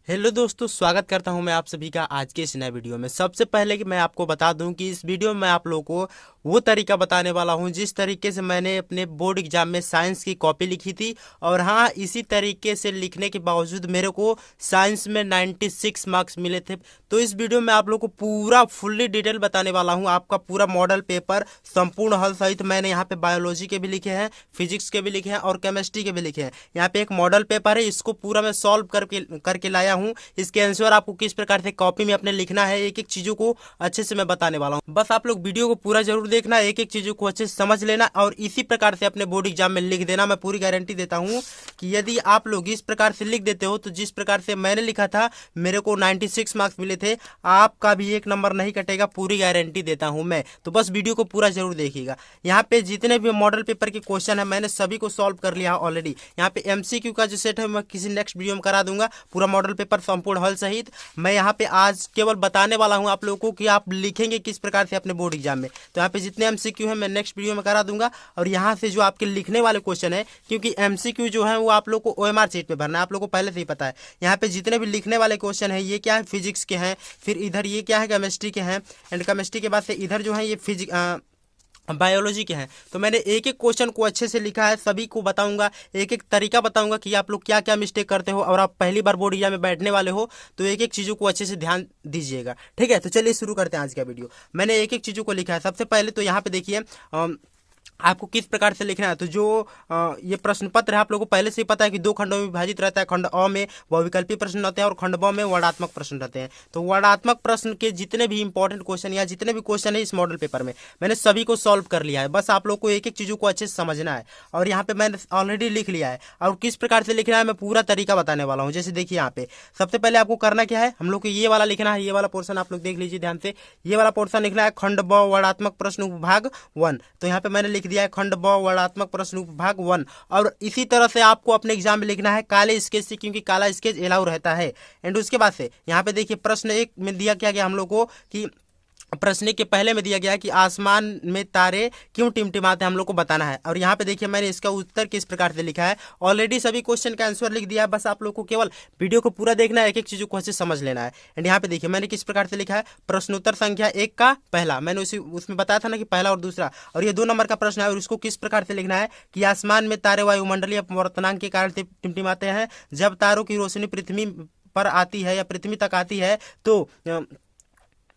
Hello दोस्तों, स्वागत करता हूं मैं आप सभी का आज के इस नए वीडियो में। सबसे पहले कि मैं आपको बता दूं कि इस वीडियो में मैं आप लोगों को वो तरीका बताने वाला हूं जिस तरीके से मैंने अपने बोर्ड एग्जाम में साइंस की कॉपी लिखी थी। और हाँ, इसी तरीके से लिखने के बावजूद मेरे को साइंस में 96 मार्क्स मिले थे। तो इस वीडियो में आप लोग को पूरा फुल्ली डिटेल बताने वाला हूँ, आपका पूरा मॉडल पेपर संपूर्ण हल सहित। मैंने यहाँ पे बायोलॉजी के भी लिखे हैं, फिजिक्स के भी लिखे हैं और केमिस्ट्री के भी लिखे हैं। यहाँ पे एक मॉडल पेपर है, इसको पूरा मैं सॉल्व करके करके लाया हूँ। इसके आंसर आपको किस प्रकार से कॉपी में अपने लिखना है, एक एक चीजों को अच्छे से मैं बताने वाला हूँ। बस आप लोग वीडियो को पूरा जरूर देखना, एक एक चीजों को अच्छे से समझ लेना और इसी प्रकार से अपने बोर्ड एग्जाम में लिख देना। मैं पूरी गारंटी देता हूँ कि यदि आप लोग इस प्रकार से लिख देते हो तो जिस प्रकार से मैंने लिखा था मेरे को 96 मार्क्स मिले थे, आपका भी एक नंबर नहीं कटेगा, पूरी गारंटी देता हूँ मैं। तो बस वीडियो को पूरा जरूर देखिएगा। यहाँ पे जितने भी मॉडल पेपर के क्वेश्चन है मैंने सभी को सॉल्व कर लिया ऑलरेडी। यहाँ पे एमसीक्यू का जो सेट है मैं किसी नेक्स्ट वीडियो में करा दूंगा, पूरा मॉडल पेपर संपूर्ण हल सहित। मैं यहाँ पे आज केवल बताने वाला हूँ आप लोगों को कि आप लिखेंगे किस प्रकार से अपने बोर्ड एग्जाम में। तो यहाँ पे जितने एमसीक्यू है मैं नेक्स्ट वीडियो में करा दूंगा। और यहाँ से जो आपके लिखने वाले क्वेश्चन है, क्योंकि एमसीक्यू जो है वो आप लोग को ओएमआर शीट में भरना है, आप लोग को पहले से ही पता है। यहाँ पे जितने भी लिखने वाले क्वेश्चन है ये क्या है, फिजिक्स के हैं, फिर इधर ये क्या है, केमिस्ट्री के हैं, एंड केमिस्ट्री के बाद से इधर जो है ये बायोलॉजी के हैं। तो मैंने एक एक क्वेश्चन को अच्छे से लिखा है, सभी को बताऊंगा, एक एक तरीका बताऊंगा कि आप लोग क्या क्या मिस्टेक करते हो। और आप पहली बार बोर्ड एग्जाम में बैठने वाले हो तो एक एक चीज़ों को अच्छे से ध्यान दीजिएगा, ठीक है। तो चलिए शुरू करते हैं आज का वीडियो। मैंने एक एक चीज़ों को लिखा है। सबसे पहले तो यहाँ पे देखिए आपको किस प्रकार से लिखना है। तो जो ये प्रश्न पत्र है आप लोगों को पहले से ही पता है कि दो खंडों में विभाजित रहता है। खंड अ में बहुविकल्पी प्रश्न रहते हैं और खंड ब में वर्णात्मक प्रश्न रहते हैं। तो वर्णात्मक प्रश्न के जितने भी इंपॉर्टेंट क्वेश्चन या जितने भी क्वेश्चन है इस मॉडल पेपर में मैंने सभी को सॉल्व कर लिया है। बस आप लोग को एक एक चीज़ों को अच्छे से समझना है। और यहाँ पे मैंने ऑलरेडी लिख लिया है और किस प्रकार से लिखना है मैं पूरा तरीका बताने वाला हूँ। जैसे देखिए यहाँ पे सबसे पहले आपको करना क्या है, हम लोग को ये वाला लिखना है। ये वाला पोर्शन आप लोग देख लीजिए ध्यान से, ये वाला पोर्शन लिखना है खंड ब वर्णात्मक प्रश्न भाग 1। तो यहाँ पे मैंने लिख दिया है खंड ब वर्णात्मक प्रश्न भाग 1। और इसी तरह से आपको अपने एग्जाम में लिखना है काले स्केच से, क्योंकि काला स्केच अलाउ रहता है। एंड उसके बाद से यहाँ पे देखिए प्रश्न एक में दिया क्या गया हम लोग को कि प्रश्न के पहले में दिया गया कि आसमान में तारे क्यों टिमटिमाते हैं, हम लोग को बताना है। और यहाँ पे देखिए मैंने इसका उत्तर किस प्रकार से लिखा है, ऑलरेडी सभी क्वेश्चन का आंसर लिख दिया है। बस आप लोग को केवल वीडियो को पूरा देखना है, एक एक चीज़ों को अच्छे से समझ लेना है। एंड यहाँ पे देखिए मैंने किस प्रकार से लिखा है, प्रश्नोत्तर संख्या 1 का पहला, मैंने उसमें बताया था ना कि पहला और दूसरा, और ये 2 नंबर का प्रश्न है। और उसको किस प्रकार से लिखना है कि आसमान में तारे वायुमंडलीय अपवर्तनांक के कारण टिमटिमाते हैं। जब तारों की रोशनी पृथ्वी पर आती है या पृथ्वी तक आती है तो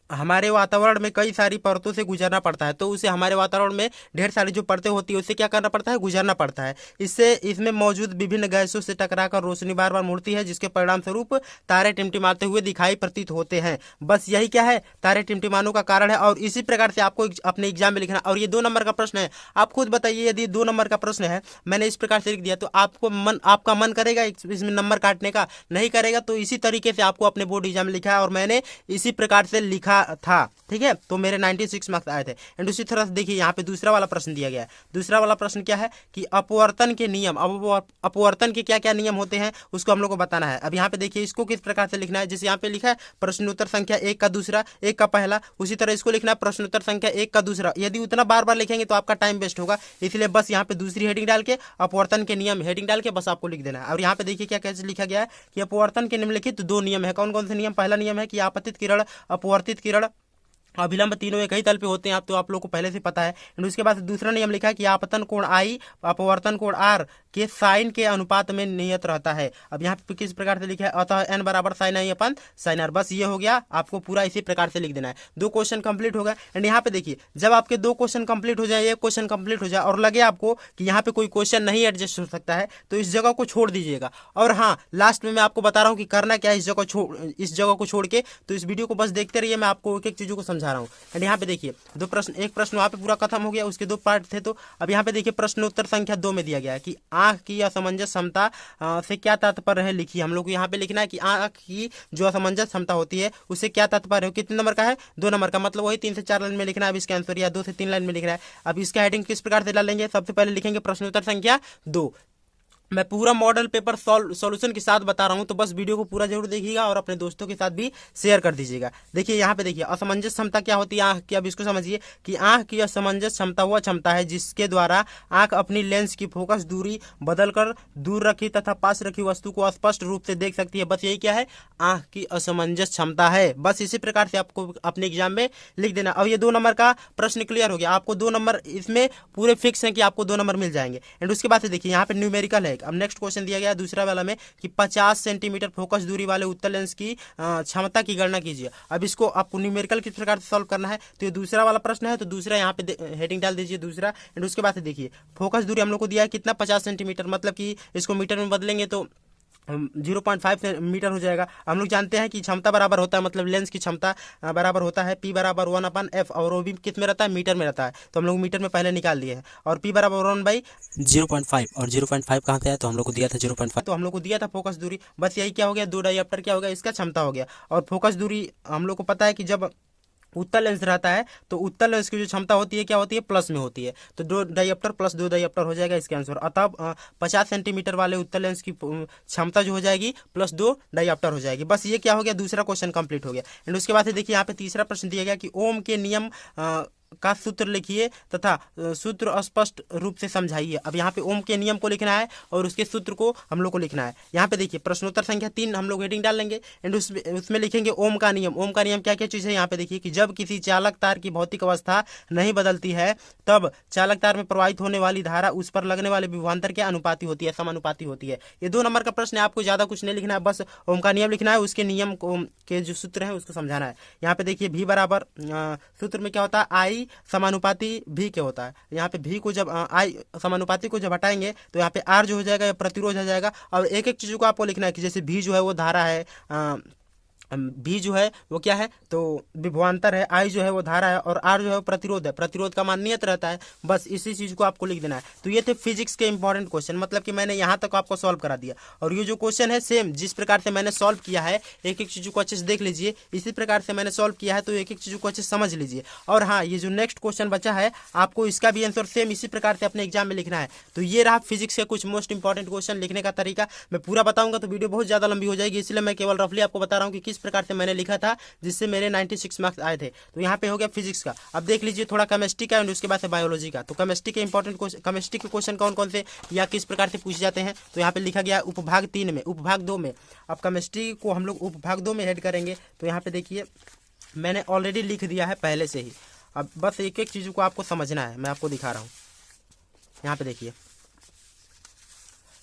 हमारे वातावरण में कई सारी परतों से गुजरना पड़ता है। तो उसे हमारे वातावरण में ढेर सारी जो परतें होती है उससे क्या करना पड़ता है, गुजरना पड़ता है। इससे इसमें मौजूद विभिन्न गैसों से टकराकर रोशनी बार बार मुड़ती है, जिसके परिणाम स्वरूप तारे टिमटिमाते हुए दिखाई प्रतीत होते हैं। बस यही क्या है, तारे टिमटिमाने का कारण है। और इसी प्रकार से आपको अपने एग्जाम में लिखना। और ये 2 नंबर का प्रश्न है, आप खुद बताइए यदि 2 नंबर का प्रश्न है मैंने इस प्रकार से लिख दिया तो आपका मन करेगा इसमें नंबर काटने का? नहीं करेगा। तो इसी तरीके से आपको अपने बोर्ड एग्जाम में लिखा है और मैंने इसी प्रकार से लिखा था, ठीक है। तो मेरे 96 मार्क्स आए थे। एंड उसी तरह से देखिए यहाँ पे दूसरा वाला प्रश्न दिया गया है। दूसरा वाला प्रश्न क्या है कि अपवर्तन के नियम, अब अपवर्तन के क्या क्या नियम होते हैं उसको हम लोग को बताना है। अब यहाँ पे देखिए इसको किस प्रकार से लिखना है, जैसे यहाँ पे लिखा है प्रश्नोत्तर संख्या 1 का दूसरा, 1 का पहला, उसी तरह इसको लिखना है प्रश्नोत्तर संख्या 1 का दूसरा। यदि उतना बार बार लिखेंगे तो आपका टाइम वेस्ट होगा, इसलिए बस यहाँ पे दूसरी हेडिंग डाल के अपवर्तन के नियम हेडिंग डाल के बस आपको लिख देना है। और यहाँ पे देखिए क्या कैसे लिखा गया है कि अपवर्तन के निम्नलिखित 2 नियम है। कौन कौन से नियम? पहला नियम है कि आपतित किरण, अपवर्तित किरण, अभिलंब तीनों एक ही तल पे होते हैं, आप तो आप लोग को पहले से पता है। एंड उसके बाद दूसरा नियम लिखा है कि आपतन कोण आई अपवर्तन कोण आर के साइन के अनुपात में नियत रहता है। अब यहाँ पे किस प्रकार से लिखा है, अतः एन बराबर sine i upon sine r. बस ये हो गया, आपको पूरा इसी प्रकार से लिख देना है। 2 क्वेश्चन कंप्लीट हो गए। एंड यहाँ पे देखिए जब आपके 2 क्वेश्चन कंप्लीट हो जाए, 1 क्वेश्चन कंप्लीट हो जाए और लगे आपको कि यहाँ पे कोई क्वेश्चन नहीं एडजस्ट हो सकता है तो इस जगह को छोड़ दीजिएगा। और हाँ, लास्ट में मैं आपको बता रहा हूँ कि करना क्या है इस जगह को छोड़ के। तो इस वीडियो को बस देखते रहिए, मैं आपको एक एक चीजों को समझा रहा हूँ। एंड यहाँ पे देखिए 2 प्रश्न, एक प्रश्न वहाँ पे पूरा खत्म हो गया, उसके 2 पार्ट थे। तो अब यहाँ पे देखिए प्रश्नोत्तर संख्या 2 में दिया गया है कि आंख की असमंजस क्षमता से क्या तात्पर्य है, लिखिए। हम लोग को यहाँ पे लिखना है कि आंख की जो असमंजस क्षमता होती है उससे क्या तात्पर्य है। कितने नंबर का है? 2 नंबर का, मतलब वही 3 से 4 लाइन में लिखना है। अब इसका आंसर या 2 से 3 लाइन में लिखना है। अब इसका हेडिंग किस प्रकार से डालेंगे, सबसे पहले लिखेंगे प्रश्नोत्तर संख्या 2। मैं पूरा मॉडल पेपर सॉल्यूशन के साथ बता रहा हूं, तो बस वीडियो को पूरा जरूर देखिएगा और अपने दोस्तों के साथ भी शेयर कर दीजिएगा। देखिए यहाँ पे देखिए असमंजस क्षमता क्या होती है आंख की। अब इसको समझिए कि आंख की असमंजस क्षमता वह क्षमता है जिसके द्वारा आंख अपनी लेंस की फोकस दूरी बदलकर दूर रखी तथा पास रखी वस्तु को स्पष्ट रूप से देख सकती है। बस यही क्या है, आंख की असमंजस क्षमता है। बस इसी प्रकार से आपको अपने एग्जाम में लिख देना। अब ये 2 नंबर का प्रश्न क्लियर हो गया, आपको 2 नंबर इसमें पूरे फिक्स है कि आपको 2 नंबर मिल जाएंगे। एंड उसके बाद से देखिए यहाँ पे न्यूमेरिकल है। अब नेक्स्ट क्वेश्चन दिया गया दूसरा वाला में कि 50 सेंटीमीटर फोकस दूरी वाले उत्तल लेंस की क्षमता की गणना कीजिए। अब इसको आपको न्यूमेरिकल किस प्रकार से सॉल्व करना है, तो ये दूसरा वाला प्रश्न है, तो दूसरा यहाँ पे हेडिंग डाल दीजिए दूसरा। एंड उसके बाद से देखिए फोकस दूरी हम लोग को दिया है कितना, 50 सेंटीमीटर, मतलब कि इसको मीटर में बदलेंगे तो 0.5 मीटर हो जाएगा। हम लोग जानते हैं कि क्षमता बराबर होता है, मतलब लेंस की क्षमता बराबर होता है P बराबर 1/f, और वो भी किस में रहता है, मीटर में रहता है। तो हम लोग मीटर में पहले निकाल दिए हैं। और P बराबर 1/0.5, और 0.5 कहाँ से आया, तो हम लोग को दिया था 0.5, तो हम लोग को दिया था फोकस दूरी। बस यही क्या हो गया, 2 डायप्टर क्या हो गया, इसका क्षमता हो गया। और फोकस दूरी हम लोग को पता है कि जब उत्तल लेंस रहता है तो उत्तल लेंस की जो क्षमता होती है क्या होती है, प्लस में होती है। तो 2 डायप्टर प्लस 2 डायप्टर हो जाएगा इसका आंसर। अतः 50 सेंटीमीटर वाले उत्तल लेंस की क्षमता जो हो जाएगी प्लस 2 डायप्टर हो जाएगी। बस ये क्या हो गया, दूसरा क्वेश्चन कंप्लीट हो गया। एंड उसके बाद देखिए यहाँ पे तीसरा प्रश्न दिया गया कि ओम के नियम का सूत्र लिखिए तथा सूत्र स्पष्ट रूप से समझाइए। अब यहाँ पे ओम के नियम को लिखना है और उसके सूत्र को हम लोग को लिखना है। यहाँ पे देखिए प्रश्नोत्तर संख्या 3 हम लोग हेडिंग डाल लेंगे। एंड उसमें लिखेंगे ओम का नियम। ओम का नियम क्या क्या चीज़ है, यहाँ पे देखिए कि जब किसी चालक तार की भौतिक अवस्था नहीं बदलती है तब चालक तार में प्रवाहित होने वाली धारा उस पर लगने वाले विभवांतर के अनुपाती होती है, समानुपाती होती है। ये 2 नंबर का प्रश्न है, आपको ज़्यादा कुछ नहीं लिखना है, बस ओम का नियम लिखना है, उसके नियम को के जो सूत्र है उसको समझाना है। यहाँ पे देखिए भी बराबर सूत्र में क्या होता है, आई समानुपाती भी क्या होता है। यहाँ पे भी को जब आई समानुपाती को जब हटाएंगे तो यहाँ पे आर जो हो जाएगा या प्रतिरोध हो जाएगा। और एक एक चीज़ों को आपको लिखना है कि जैसे भी जो है वो धारा है, बी जो है वो क्या है, तो विभवांतर है, आई जो है वो धारा है, और आर जो है वो प्रतिरोध है। प्रतिरोध का मान नियत रहता है। बस इसी चीज को आपको लिख देना है। तो ये थे फिजिक्स के इंपॉर्टेंट क्वेश्चन, मतलब कि मैंने यहाँ तक आपको सॉल्व करा दिया। और ये जो क्वेश्चन है सेम जिस प्रकार से मैंने सॉल्व किया है, एक एक चीजों को अच्छे से देख लीजिए, इसी प्रकार से मैंने सॉल्व किया है, तो एक एक चीजों को अच्छे से समझ लीजिए। और हाँ, ये जो नेक्स्ट क्वेश्चन बचा है आपको इसका भी आंसर सेम इसी प्रकार से अपने एग्जाम में लिखना है। तो ये रहा फिजिक्स के कुछ मोस्ट इंपॉर्टेंट क्वेश्चन लिखने का तरीका। मैं पूरा बताऊंगा तो वीडियो बहुत ज्यादा लंबी हो जाएगी, इसलिए मैं केवल रफली आपको बता रहा हूँ कि किस प्रकार से मैंने लिखा था, जिससे मेरे 96 मार्क्स आए थे। तो यहाँ पे हो गया फिजिक्स का। अब देख लीजिए थोड़ा केमिस्ट्री का और उसके बाद से बायोलॉजी का। तो केमिस्ट्री के इंपॉर्टेंट क्वेश्चन, केमिस्ट्री के क्वेश्चन कौन कौन से या किस प्रकार से पूछे जाते हैं, तो यहाँ पे लिखा गया उपभाग 3 में, उपभाग 2 में। अब केमिस्ट्री को हम लोग उपभाग 2 में हेड करेंगे। तो यहाँ पे देखिए मैंने ऑलरेडी लिख दिया है पहले से ही। अब बस एक एक चीज़ को आपको समझना है, मैं आपको दिखा रहा हूँ। यहाँ पे देखिए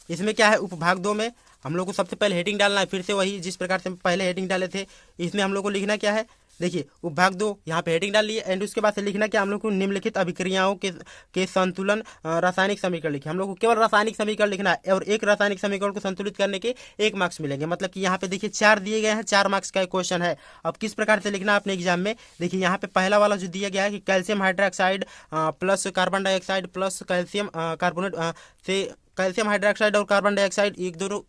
इसमें क्या है, उपभाग 2 में हम लोग को सबसे पहले हेडिंग डालना है, फिर से वही जिस प्रकार से पहले हेडिंग डाले थे। इसमें हम लोग को लिखना क्या है, देखिए उपभाग 2 यहाँ पे हेडिंग डाल लिए। एंड उसके बाद से लिखना क्या, हम लोग को निम्नलिखित अभिक्रियाओं के संतुलन रासायनिक समीकरण लिखे। हम लोग को केवल रासायनिक समीकरण लिखना है, और एक रासायनिक समीकरण को संतुलित करने के 1 मार्क्स मिलेंगे। मतलब कि यहाँ पे देखिए 4 दिए गए हैं, 4 मार्क्स का क्वेश्चन है। अब किस प्रकार से लिखना है अपने एग्जाम में, देखिए यहाँ पे पहला वाला जो दिया गया है कि calcium hydroxide plus carbon dioxide plus calcium carbonate से कैल्शियम हाइड्रोक्साइड और कार्बन डाइऑक्साइड एक दोनों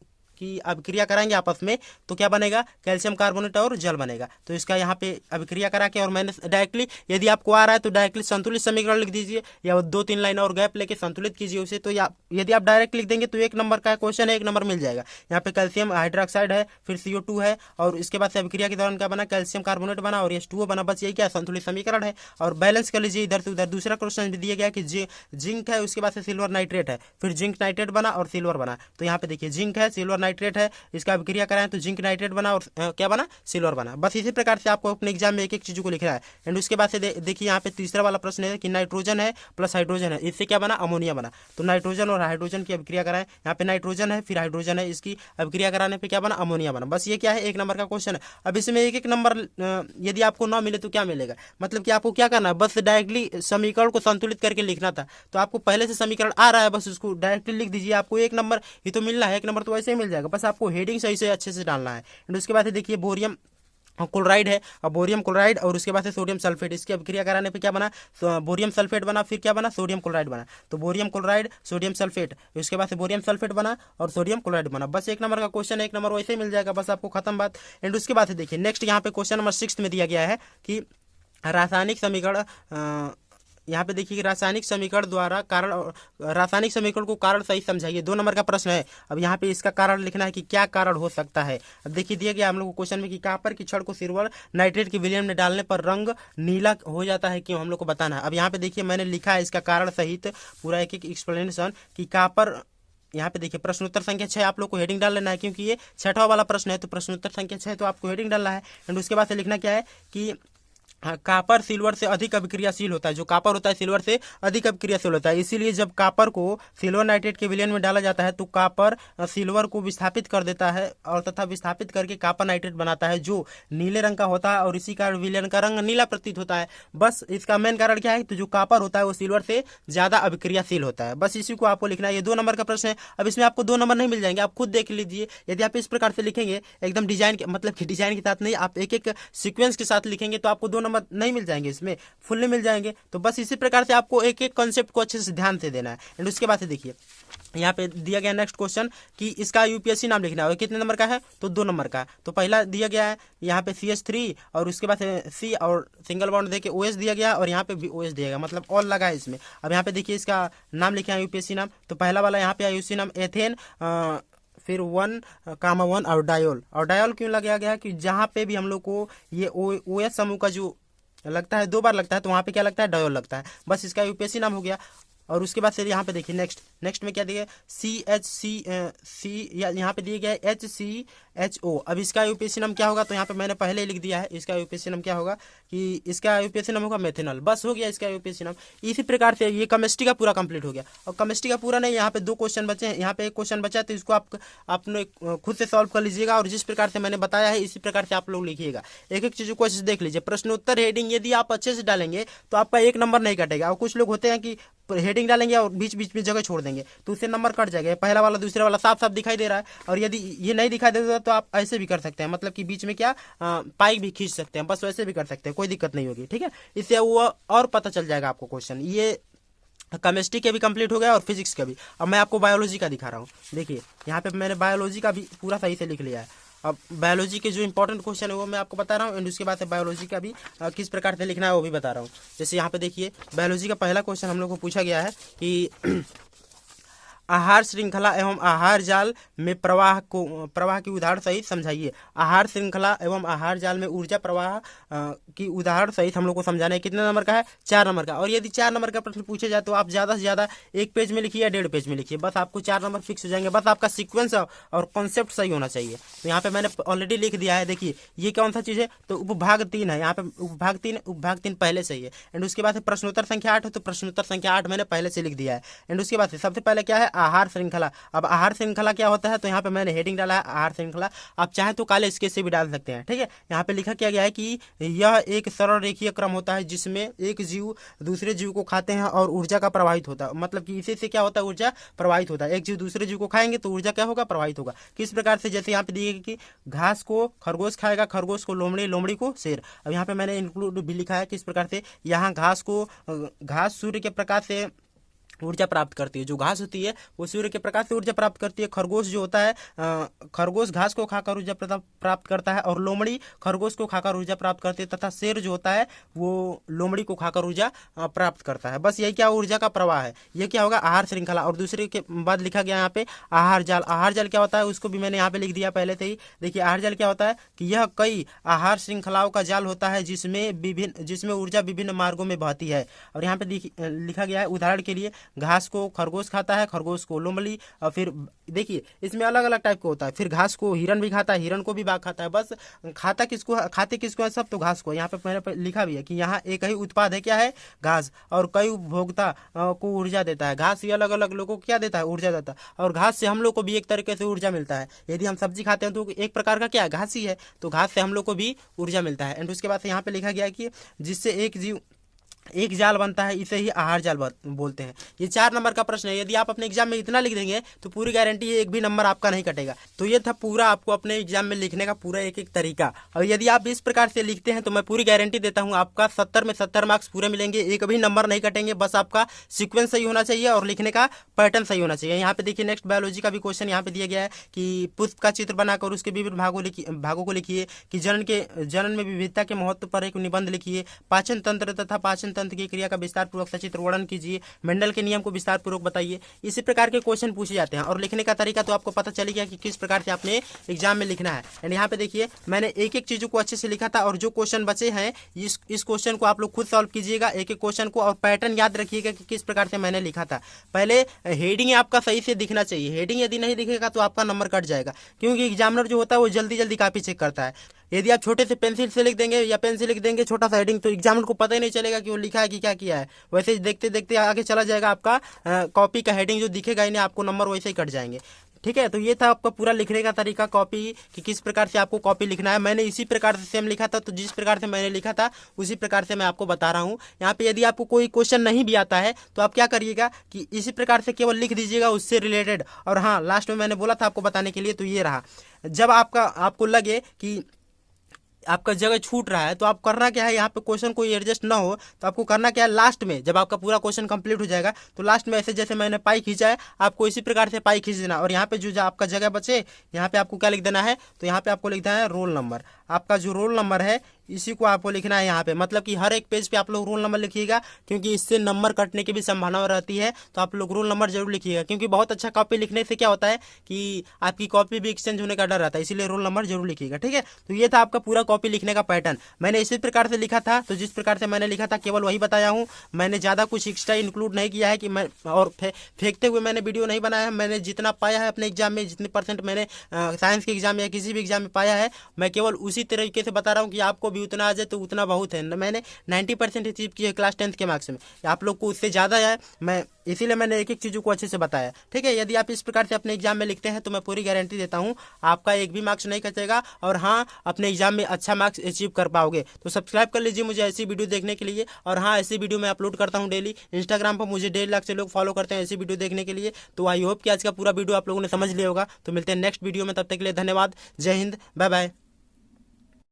की अभिक्रिया कराएंगे आपस में, तो क्या बनेगा, कैल्शियम कार्बोनेट और जल बनेगा। तो इसका यहाँ पे अभिक्रिया करा के, और मैंने डायरेक्टली, यदि आपको आ रहा है तो डायरेक्टली संतुलित समीकरण लिख दीजिए, या 2-3 लाइन और गैप लेके संतुलित कीजिए उसे। तो यदि आप डायरेक्ट लिख देंगे तो 1 नंबर का क्वेश्चन है, 1 नंबर मिल जाएगा। यहाँ पे कैल्शियम हाइड्रोक्साइड है, फिर CO2 है, और इसके बाद से अभिक्रिया के दौरान क्या बना, कैल्शियम कार्बोनेट बना और H2O बना। बस यही क्या संतुलित समीकरण है। और बैलेंस कर लीजिए इधर से उधर। दूसरा क्वेश्चन भी दिया गया कि जिंक है, उसके बाद से सिल्वर नाइट्रेट है, फिर जिंक नाइट्रेट बना और सिल्वर बना। तो यहाँ पे देखिए जिंक है, सिल्वर नाइट्रेट है, इसका अभिक्रिया कराएं तो जिंक नाइट्रेट बना और क्या बना, सिल्वर बना। बस इसी प्रकार से आपको अपने एग्जाम में एक एक चीज को लिखना है। एंड उसके बाद से देखिए यहाँ पे तीसरा वाला प्रश्न है कि नाइट्रोजन है प्लस हाइड्रोजन है, इससे क्या बना, अमोनिया बना। तो नाइट्रोजन और हाइड्रोजन की अभिक्रिया कराएं। यहाँ पे नाइट्रोजन है फिर हाइड्रोजन है, इसकी अभिक्रिया कराने पे क्या बना, अमोनिया बना। बस ये क्या है, 1 नंबर का क्वेश्चन है। अब इसमें एक एक नंबर यदि आपको ना मिले तो क्या मिलेगा, मतलब कि आपको क्या करना है, बस डायरेक्टली समीकरण को संतुलित करके लिखना था। तो आपको पहले से समीकरण आ रहा है, बस उसको डायरेक्टली लिख दीजिए। आपको 1 नंबर ही तो मिलना है, 1 नंबर तो वैसे ही मिल जाएगा। बस आपको हेडिंग सही से अच्छे से डालना है। एंड उसके बाद देखिए बोरियम क्लोराइड है, अब बोरियम क्लोराइड और उसके बाद से सोडियम सल्फेट, इसकी अभिक्रिया कराने पे क्या बना, बोरियम सल्फेट बना, फिर क्या बना, सोडियम क्लोराइड बना। तो बोरियम क्लोराइड सोडियम सल्फेट, उसके बाद से बोरियम सल्फेट बना और सोडियम क्लोराइड बना। बस 1 नंबर का क्वेश्चन, 1 नंबर वैसे ही मिल जाएगा, बस आपको खत्म बात। एंड उसके बाद से देखिए नेक्स्ट यहाँ पे क्वेश्चन नंबर 6 में दिया गया है कि रासायनिक समीकरण यहाँ पे देखिए रासायनिक समीकरण द्वारा कारण, रासायनिक समीकरण को कारण सही समझाइए, 2 नंबर का प्रश्न है। अब यहाँ पे इसका कारण लिखना है कि क्या कारण हो सकता है। अब देखिए दिया गया हम लोग को क्वेश्चन में कि कॉपर की छड़ को सिल्वर नाइट्रेट के विलयन में डालने पर रंग नीला हो जाता है, क्यों, हम लोग को बताना है। अब यहाँ पे देखिए मैंने लिखा है इसका कारण सहित पूरा एक एक एक्सप्लेनेशन कि कॉपर, यहाँ पे देखिए प्रश्नोत्तर संख्या 6 आप लोग को हेडिंग डाल लेना है, क्योंकि ये 6वां वाला प्रश्न है, तो प्रश्नोत्तर संख्या 6 तो आपको हेडिंग डालना है। एंड उसके बाद से लिखना क्या है कि कॉपर सिल्वर से अधिक अभिक्रियाशील होता है, जो कॉपर होता है सिल्वर से अधिक अभिक्रियाशील होता है, इसीलिए जब कॉपर को सिल्वर नाइट्रेट के विलयन में डाला जाता है तो कॉपर सिल्वर को विस्थापित कर देता है और तथा विस्थापित करके कॉपर नाइट्रेट बनाता है, जो नीले रंग का होता है और इसी कारण विलयन का रंग नीला प्रतीत होता है। बस इसका मेन कारण क्या है, तो जो कॉपर होता है वो सिल्वर से ज्यादा अभिक्रियाशील होता है, बस इसी को आपको लिखना है। ये 2 नंबर का प्रश्न है। अब इसमें आपको 2 नंबर नहीं मिल जाएंगे, आप खुद देख लीजिए। यदि आप इस प्रकार से लिखेंगे एकदम डिजाइन, मतलब कि डिजाइन के साथ नहीं, आप एक एक सीक्वेंस के साथ लिखेंगे तो आपको 2 नंबर नहीं मिल जाएंगे, इसमें फुल नहीं मिल जाएंगे। तो बस इसी प्रकार से आपको एक एक कॉन्सेप्ट को अच्छे से ध्यान से देना है। एंड उसके बाद से देखिए यहाँ पे दिया गया नेक्स्ट क्वेश्चन कि इसका यूपीएससी नाम लिखना है, कितने नंबर का है, तो 2 नंबर का। तो पहला दिया गया है यहाँ पे CH3 और उसके बाद सी और सिंगल बॉन्ड देके OS दिया गया और यहाँ पे भी OS दिया गया, मतलब ऑल लगा है इसमें। अब यहाँ पे देखिए इसका नाम लिखे हैं यूपीएससी नाम, तो पहला वाला यहाँ पे आयुषी नाम एथेन, फिर 1,1 और डायोल। और डायोल क्यों लगाया गया कि जहाँ पे भी हम लोग को ये OS समूह का जो लगता है 2 बार लगता है, तो वहाँ पे क्या लगता है, डायोल लगता है। बस इसका यूपीएससी नाम हो गया। और उसके बाद फिर यहाँ पे देखिए नेक्स्ट में क्या दिया है, CHC या यहाँ पे दिया गया है HCHO। अब इसका यूपीएससी नाम क्या होगा, तो यहाँ पे मैंने पहले ही लिख दिया है, इसका यूपीएससी नाम क्या होगा कि इसका यूपीएससी नाम होगा मेथेनॉल। बस हो गया इसका यूपीएससी नाम। इसी प्रकार से ये केमिस्ट्री का पूरा कंप्लीट हो गया। और केमिस्ट्री का पूरा नहीं, यहाँ पे 2 क्वेश्चन बचे हैं, यहाँ पे एक क्वेश्चन बचा है, तो इसको आप अपने खुद से सॉल्व कर लीजिएगा और जिस प्रकार से मैंने बताया है इसी प्रकार से आप लोग लिखिएगा। एक एक चीज को अच्छे से देख लीजिए। प्रश्नोत्तर हेडिंग यदि आप अच्छे से डालेंगे तो आपका 1 नंबर नहीं कटेगा। और कुछ लोग होते हैं कि हेडिंग डालेंगे और बीच बीच में जगह छोड़ देंगे तो उससे नंबर कट जाएगा। पहला वाला दूसरा वाला साफ साफ दिखाई दे रहा है, और यदि ये नहीं दिखाई देता तो आप ऐसे भी कर सकते हैं, मतलब कि बीच में क्या पाई भी खींच सकते हैं, बस वैसे भी कर सकते हैं, कोई दिक्कत नहीं होगी। ठीक है, इससे वो और पता चल जाएगा आपको क्वेश्चन। ये केमिस्ट्री के भी कंप्लीट हो गया और फिजिक्स का भी। अब मैं आपको बायोलॉजी का दिखा रहा हूँ। देखिए यहाँ पे मैंने बायोलॉजी का भी पूरा सही से लिख लिया है। अब बायोलॉजी के जो इंपॉर्टेंट क्वेश्चन है वो मैं आपको बता रहा हूँ, एंड उसके बाद से बायोलॉजी का भी किस प्रकार से लिखना है वो भी बता रहा हूँ। जैसे यहाँ पे देखिए बायोलॉजी का पहला क्वेश्चन हम लोग को पूछा गया है कि आहार श्रृंखला एवं आहार जाल में प्रवाह की उदाहरण सहित समझाइए। आहार श्रृंखला एवं आहार जाल में ऊर्जा प्रवाह की उदाहरण सहित हम लोग को समझाना है। कितने नंबर का है, 4 नंबर का। और यदि 4 नंबर का प्रश्न पूछे जाए तो आप ज्यादा से ज्यादा 1 पेज में लिखिए या 1.5 पेज में लिखिए, बस आपको 4 नंबर फिक्स हो जाएंगे। बस आपका सीक्वेंस और कॉन्सेप्ट सही होना चाहिए। तो यहाँ पे मैंने ऑलरेडी लिख दिया है। देखिए ये कौन सा चीज है, तो उपभाग 3 है। यहाँ पे उपभाग 3 पहले से ही है। एंड उसके बाद प्रश्नोत्तर संख्या 8 है, तो प्रश्नोत्तर संख्या 8 मैंने पहले से लिख दिया है। एंड उसके बाद सबसे पहले क्या है, आहार श्रृंखला। अब आहार श्रृंखला क्या होता है, तो यहाँ पे मैंने हेडिंग डाला है आहार श्रृंखला। आप चाहे तो काले स्केच से भी डाल सकते हैं। ठीक है, यहाँ पे लिखा क्या गया है कि यह एक सरल रेखीय क्रम होता है जिसमें एक जीव दूसरे जीव को खाते हैं और ऊर्जा का प्रवाहित होता है। मतलब कि इसी से क्या होता है, ऊर्जा प्रवाहित होता है। एक जीव दूसरे जीव को खाएंगे तो ऊर्जा क्या होगा, प्रवाहित होगा। किस प्रकार से, जैसे यहाँ पे दिए कि घास को खरगोश खाएगा, खरगोश को लोमड़ी, लोमड़ी को शेर। अब यहाँ पे मैंने इंक्लूड भी लिखा है किस प्रकार से। यहाँ घास सूर्य के प्रकाश से ऊर्जा प्राप्त करती है। जो घास होती है वो सूर्य के प्रकाश से ऊर्जा प्राप्त करती है। खरगोश जो होता है, खरगोश घास को खाकर ऊर्जा प्राप्त करता है, और लोमड़ी खरगोश को खाकर ऊर्जा प्राप्त करती है, तथा शेर जो होता है वो लोमड़ी को खाकर ऊर्जा प्राप्त करता है। बस यही क्या ऊर्जा का प्रवाह है। ये क्या होगा, आहार श्रृंखला। और दूसरे के बाद लिखा गया यहाँ पे आहार जाल। आहार जाल क्या होता है उसको भी मैंने यहाँ पे लिख दिया पहले से ही। देखिए आहार जाल क्या होता है कि यह कई आहार श्रृंखलाओं का जाल होता है जिसमें ऊर्जा विभिन्न मार्गों में बहती है। और यहाँ पे लिखा गया है उदाहरण के लिए घास को खरगोश खाता है, खरगोश को लोमड़ी, और फिर देखिए इसमें अलग अलग टाइप का होता है। फिर घास को हिरन भी खाता है, हिरन को भी बाघ खाता है। बस खाते किसको है, सब तो घास को। यहाँ पे मैंने लिखा भी है कि यहाँ एक ही उत्पाद है, क्या है, घास, और कई उपभोक्ता को ऊर्जा देता है। घास ये अलग अलग लोगों को क्या देता है, ऊर्जा देता है। और घास से हम लोग को भी एक तरीके से ऊर्जा मिलता है। यदि हम सब्जी खाते हैं तो एक प्रकार का क्या है, घास ही है, तो घास से हम लोग को भी ऊर्जा मिलता है। एंड उसके बाद यहाँ पे लिखा गया है कि जिससे एक जाल बनता है, इसे ही आहार जाल बोलते हैं। ये 4 नंबर का प्रश्न है। यदि आप अपने एग्जाम में इतना लिख देंगे तो पूरी गारंटी है 1 भी नंबर आपका नहीं कटेगा। तो ये था पूरा आपको अपने एग्जाम में लिखने का पूरा एक एक तरीका। और यदि आप इस प्रकार से लिखते हैं तो मैं पूरी गारंटी देता हूँ आपका 70 में 70 मार्क्स पूरे मिलेंगे, 1 भी नंबर नहीं कटेंगे। बस आपका सीक्वेंस सही होना चाहिए और लिखने का पैटर्न सही होना चाहिए। यहाँ पे देखिए नेक्स्ट बायोलॉजी का भी क्वेश्चन यहाँ पे दिया गया है कि पुष्प का चित्र बनाकर उसके विभिन्न भागों को लिखिए, कि जनन में विविधता के महत्व पर एक निबंध लिखिए, पाचन तंत्र तथा पाचन तंत्र की क्रिया का विस्तार पूर्वक सचित्र वर्णन कीजिए, मेंडल के नियम को विस्तार पूर्वक बताइए। इसी प्रकार के क्वेश्चन पूछे जाते हैं। और लिखने का तरीका तो आपको पता चल गया कि किस प्रकार से आपने एग्जाम में लिखना है। एंड यहाँ पे देखिए मैंने एक एक चीजों को अच्छे से लिखा था, और जो क्वेश्चन बचे हैं इस क्वेश्चन को आप लोग खुद सॉल्व कीजिएगा, एक एक क्वेश्चन को, और पैटर्न याद रखिएगा कि किस प्रकार से मैंने लिखा था। पहले हेडिंग आपका सही से दिखना चाहिए, हेडिंग यदि नहीं दिखेगा तो आपका नंबर कट जाएगा, क्योंकि एग्जामिनर जो होता है वो जल्दी जल्दी कॉपी चेक करता है। यदि आप छोटे से पेंसिल से लिख देंगे या पेन से लिख देंगे छोटा सा हेडिंग, तो एग्जामिनर को पता ही नहीं चलेगा कि वो लिखा है कि क्या किया है। वैसे ही देखते देखते आगे चला जाएगा, आपका कॉपी का हेडिंग जो दिखेगा ही नहीं, आपको नंबर वैसे ही कट जाएंगे। ठीक है, तो ये था आपका पूरा लिखने का तरीका कॉपी कि किस प्रकार से आपको कॉपी लिखना है। मैंने इसी प्रकार से सेम लिखा था, तो जिस प्रकार से मैंने लिखा था उसी प्रकार से मैं आपको बता रहा हूँ। यहाँ पे यदि आपको कोई क्वेश्चन नहीं भी आता है तो आप क्या करिएगा कि इसी प्रकार से केवल लिख दीजिएगा उससे रिलेटेड। और हाँ, लास्ट में मैंने बोला था आपको बताने के लिए, तो ये रहा, जब आपको लगे कि आपका जगह छूट रहा है तो आप करना क्या है, यहाँ पे क्वेश्चन कोई एडजस्ट ना हो तो आपको करना क्या है, लास्ट में जब आपका पूरा क्वेश्चन कंप्लीट हो जाएगा तो लास्ट में ऐसे जैसे मैंने पाई खींचा है आपको इसी प्रकार से पाई खींच देना। और यहाँ पे जो आपका जगह बचे यहाँ पे आपको क्या लिख देना है, तो यहाँ पे आपको लिख देना है रोल नंबर। आपका जो रोल नंबर है इसी को आपको लिखना है यहाँ पे, मतलब कि हर एक पेज पे आप लोग रोल नंबर लिखिएगा, क्योंकि इससे नंबर कटने की भी संभावना रहती है। तो आप लोग रोल नंबर जरूर लिखिएगा, क्योंकि बहुत अच्छा कॉपी लिखने से क्या होता है कि आपकी कॉपी भी एक्सचेंज होने का डर रहता है, इसीलिए रोल नंबर जरूर लिखिएगा। ठीक है, तो ये था आपका पूरा कॉपी लिखने का पैटर्न। मैंने इसी प्रकार से लिखा था, तो जिस प्रकार से मैंने लिखा था केवल वही बताया हूँ। मैंने ज़्यादा कुछ एक्स्ट्रा इंक्लूड नहीं किया है कि मैं और फेंकते हुए मैंने वीडियो नहीं बनाया है। मैंने जितना पाया है अपने एग्जाम में, जितने % मैंने साइंस के एग्जाम या किसी भी एग्जाम में पाया है, मैं केवल उसी तरीके से बता रहा हूँ कि आपको भी उतना आ जाए तो उतना बहुत है। मैंने 90% अचीव किया क्लास 10th के मार्क्स में, आप लोग को उससे ज़्यादा है, मैं इसीलिए मैंने एक एक चीज़ों को अच्छे से बताया। ठीक है, यदि आप इस प्रकार से अपने एग्जाम में लिखते हैं तो मैं पूरी गारंटी देता हूँ आपका एक भी मार्क्स नहीं कटेगा, और हाँ, अपने एग्जाम में अच्छा मार्क्स अचीव कर पाओगे। तो सब्सक्राइब कर लीजिए मुझे ऐसी वीडियो देखने के लिए। और हाँ, ऐसी वीडियो मैं अपलोड करता हूँ डेली, इंस्टाग्राम पर मुझे 1.5 लाख से लोग फॉलो करते हैं ऐसी वीडियो देखने के लिए। तो आई होप कि आज का पूरा वीडियो आप लोगों ने समझ लिया होगा। तो मिलते हैं नेक्स्ट वीडियो में, तब तक के लिए धन्यवाद। जय हिंद, बाय बाय।